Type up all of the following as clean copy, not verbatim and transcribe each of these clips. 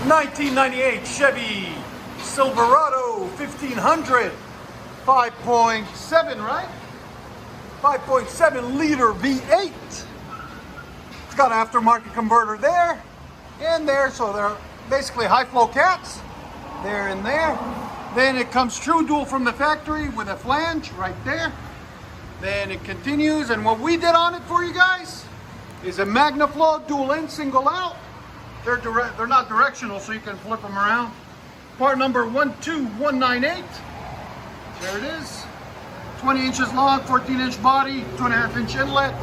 1998 Chevy Silverado 1500 5.7, right? 5.7 liter V8. It's got an aftermarket converter there and there, so they're basically high flow cats there and there. Then it comes true dual from the factory with a flange right there. Then it continues, and what we did on it for you guys is a MAGNAFLOW dual in, single out. They're not directional, so you can flip them around. Part number 12198. There it is. 20 inches long, 14-inch body, 2.5-inch inlet,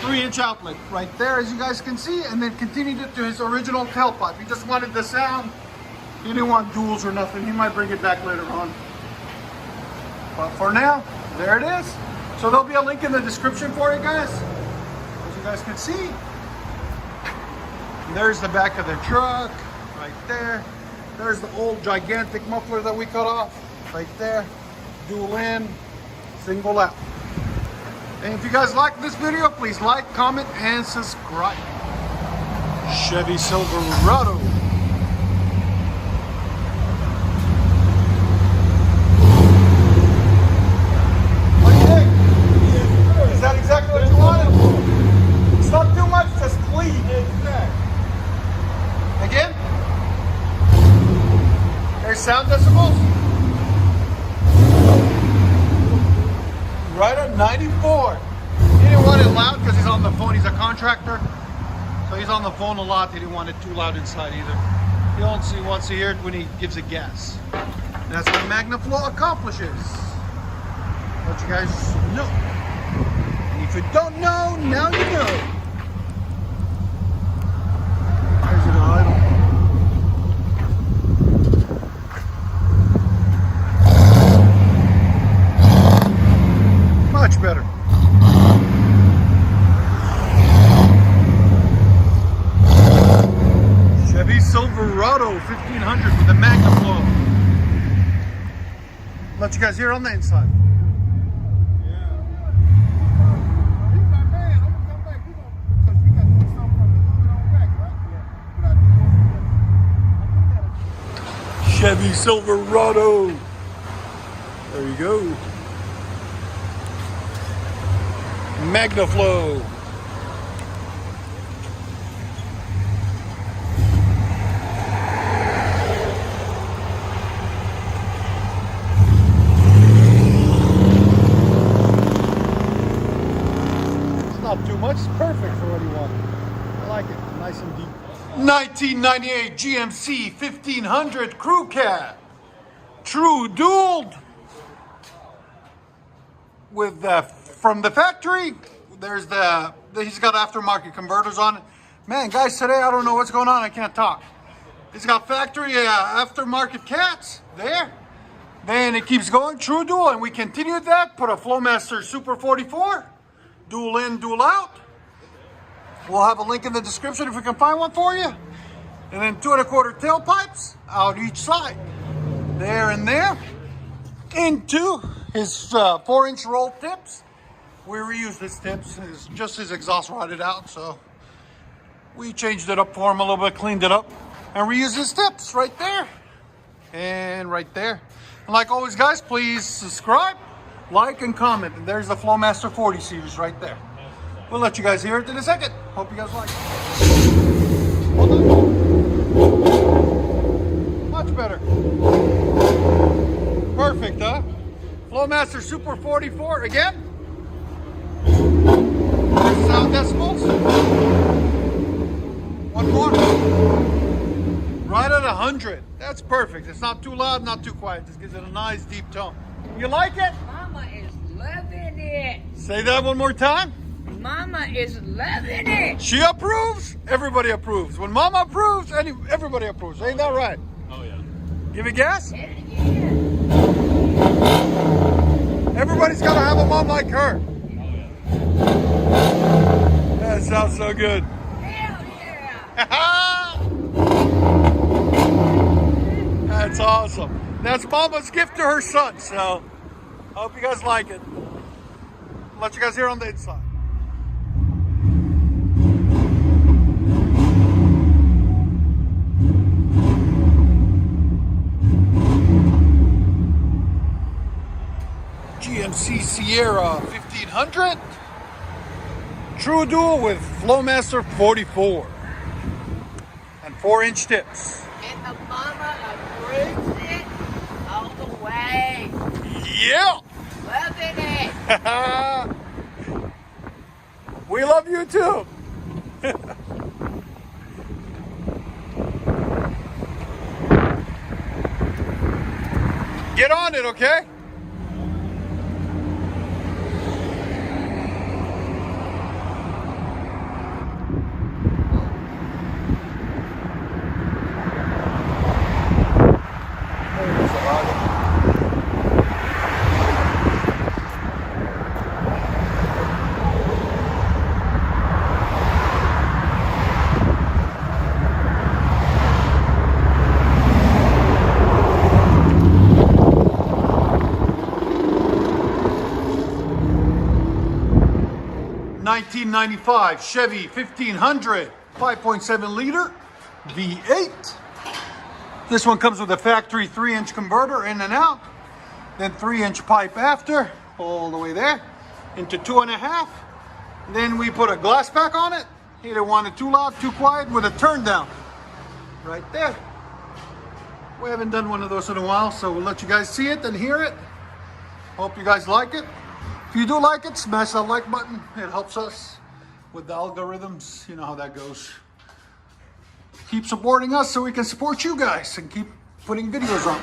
3-inch outlet right there, as you guys can see, and then continued it to his original tailpipe. He just wanted the sound. He didn't want duals or nothing. He might bring it back later on. But for now, there it is. So there'll be a link in the description for you guys, as you guys can see. There's the back of the truck, right there. There's the old gigantic muffler that we cut off, right there. Dual in, single out. And if you guys like this video, please like, comment, and subscribe. Chevy Silverado. What do you think? Is that exactly what you wanted? It's not too much, just clean. Exactly. Again? There's sound decibels. Right at 94. He didn't want it loud because he's on the phone. He's a contractor. So he's on the phone a lot. He didn't want it too loud inside either. He only wants to hear it when he gives it gas. And that's what MAGNAFLOW accomplishes. Let you guys know. And if you don't know, now you know. There's an idle. Much better. Chevy Silverado 1500 with a MAGNAFLOW. Let you guys hear on the inside. Chevy Silverado. There you go. MAGNAFLOW. It's not too much, it's perfect for what you want. I like it, nice and deep. 1998 GMC 1500 Crew Cab. True dual with from the factory. There's he's got aftermarket converters on it. Man, guys, today I don't know what's going on. I can't talk. He's got factory aftermarket cats there. Then it keeps going, true dual, and we continued that. Put a FLOWMASTER Super 44, dual in, dual out. We'll have a link in the description if we can find one for you. And then 2 1/4 tailpipes out each side, there and there, into his 4-inch roll tips. We reused his tips, just his exhaust rotted out, so we changed it up for him a little bit, cleaned it up, and reused his tips right there and right there. And like always, guys, please subscribe, like, and comment. And there's the FLOWMASTER 40 series right there. We'll let you guys hear it in a second. Hope you guys like it. Hold on. Much better. Perfect, huh? FLOWMASTER Super 44 again. There's sound decibels. One more. Right at 100. That's perfect. It's not too loud, not too quiet. Just gives it a nice deep tone. You like it? Mama is loving it. Say that one more time. Mama is loving it. She approves. Everybody approves. When Mama approves, everybody approves. Ain't that right? Oh yeah. Give it gas. Yeah. Everybody's got to have a mom like her. Oh yeah. That sounds so good. Hell yeah. That's awesome. That's Mama's gift to her son. So I hope you guys like it. Let you guys hear on the inside. Sierra 1500. True dual with FLOWMASTer 44 and 4-inch tips. And the mama approves it all the way. Yeah. Loving it. We love you too. Get on it, okay? $1995 Chevy 1500 5.7 liter V8. This one comes with a factory 3-inch converter in and out, then 3-inch pipe after, all the way there into 2.5. Then we put a glass pack on it. He didn't want it too loud, too quiet, with a turn down right there. We haven't done one of those in a while, so we'll let you guys see it and hear it. Hope you guys like it. If you do like it, smash that like button. It helps us with the algorithms. You know how that goes. Keep supporting us so we can support you guys and keep putting videos on.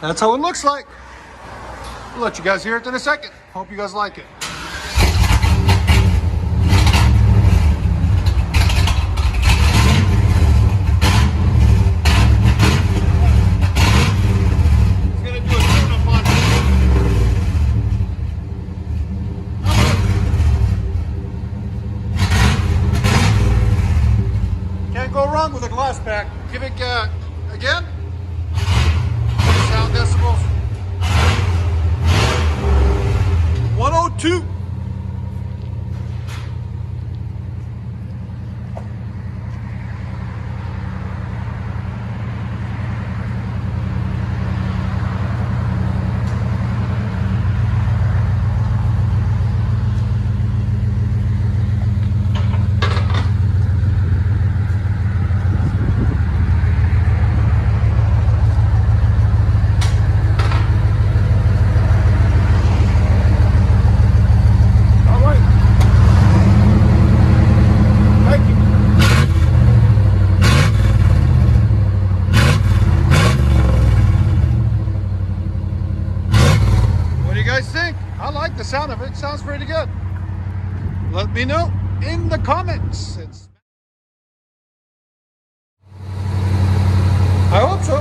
That's how it looks like. We'll let you guys hear it in a second. Hope you guys like it. Go wrong with a glass pack. Give it again. Sound decibels. 102. I like the sound of it. Sounds pretty good. Let me know in the comments. I hope so.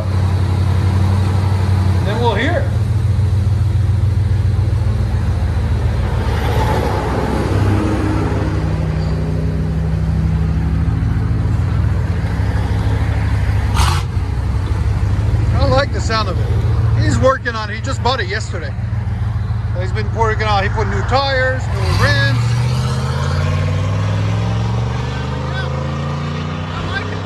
Then we'll hear. I like the sound of it. He's working on it. He just bought it yesterday. He's been working on it. He put new tires, new rims. Yeah, I like it.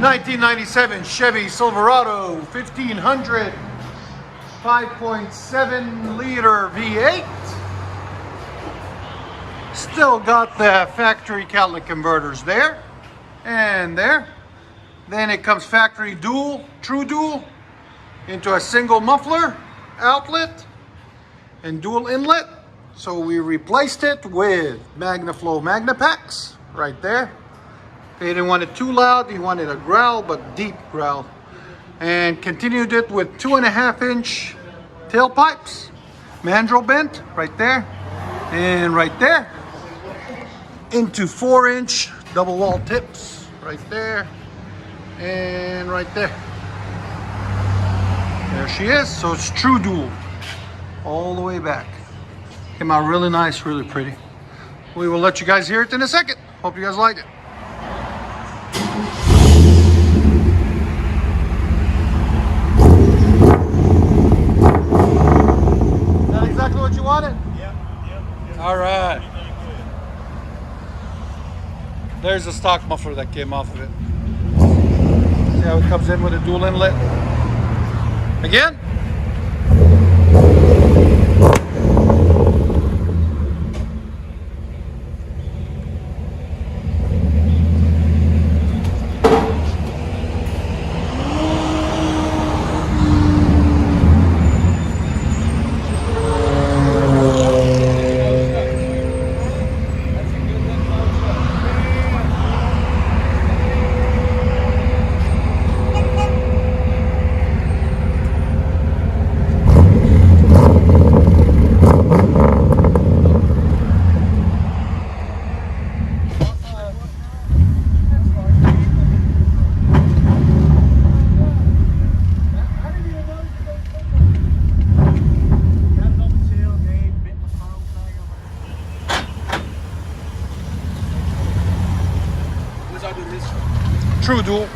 1997 Chevy Silverado 1500 5.7 liter V8. Still got the factory catalytic converters there and there. Then it comes factory dual, true dual, into a single muffler outlet and dual inlet. So we replaced it with MAGNAFLOW MAGNAPACKs right there. He didn't want it too loud, he wanted a growl, but deep growl. And continued it with 2.5-inch tailpipes, mandrel bent right there and right there, into 4-inch double wall tips right there and right there. There she is. So it's true dual all the way back. Came out really nice, really pretty. We will let you guys hear it in a second. Hope you guys like it. Is that exactly what you wanted? Yep. All right. There's the stock muffler that came off of it. See how it comes in with a dual inlet? Again, true dual.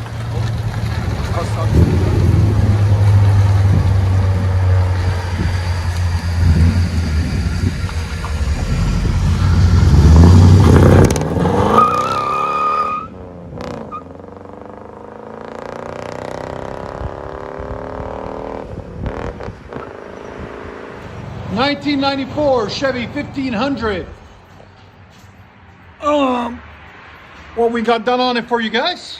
$1994 Chevy 1500. What we got done on it for you guys.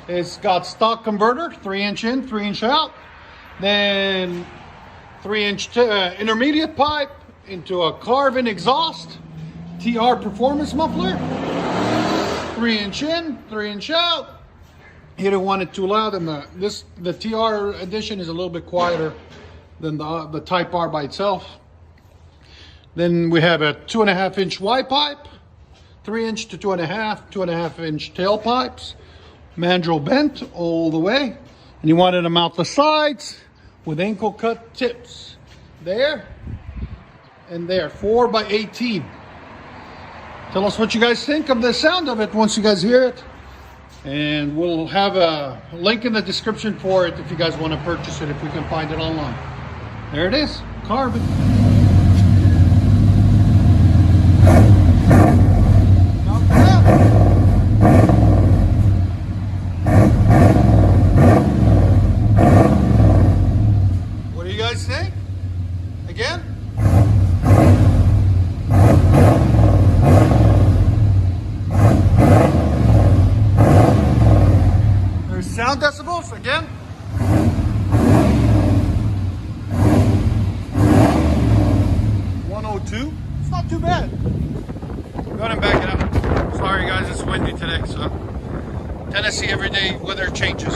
It's got stock converter, 3-inch in, 3-inch out. Then 3-inch intermediate pipe into a CARVEN exhaust. TR performance muffler. 3-inch in, 3-inch out. You didn't want it too loud, and the TR edition is a little bit quieter than the Type R by itself. Then we have a 2.5-inch Y pipe, 3-inch to 2.5-inch tailpipes, mandrel bent all the way, and you wanted them out the sides with ankle cut tips. There and there, 4x18. Tell us what you guys think of the sound of it once you guys hear it. And we'll have a link in the description for it if you guys want to purchase it, if we can find it online. There it is, CARVEN. What do you guys think? Again? There's sound decibels again. 102. It's not too bad. Go ahead and back it up. Sorry guys, it's windy today, so Tennessee everyday weather changes.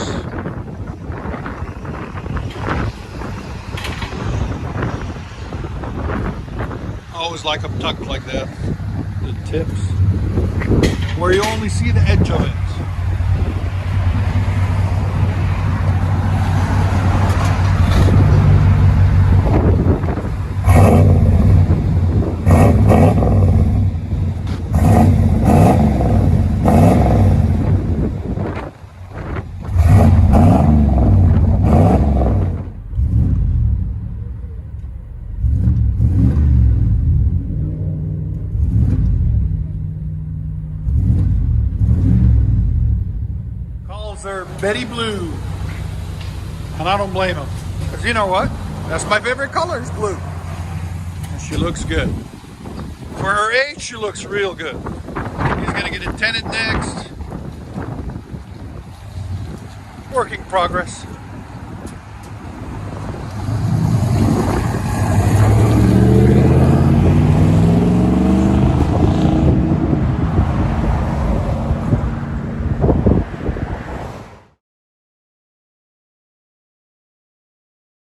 I always like them tucked like that. The tips. Where you only see the edge of it. They're Betty Blue, and I don't blame them, because you know what, that's my favorite color is blue, and she looks good for her age. She looks real good. He's gonna get it tinted next. Work in progress.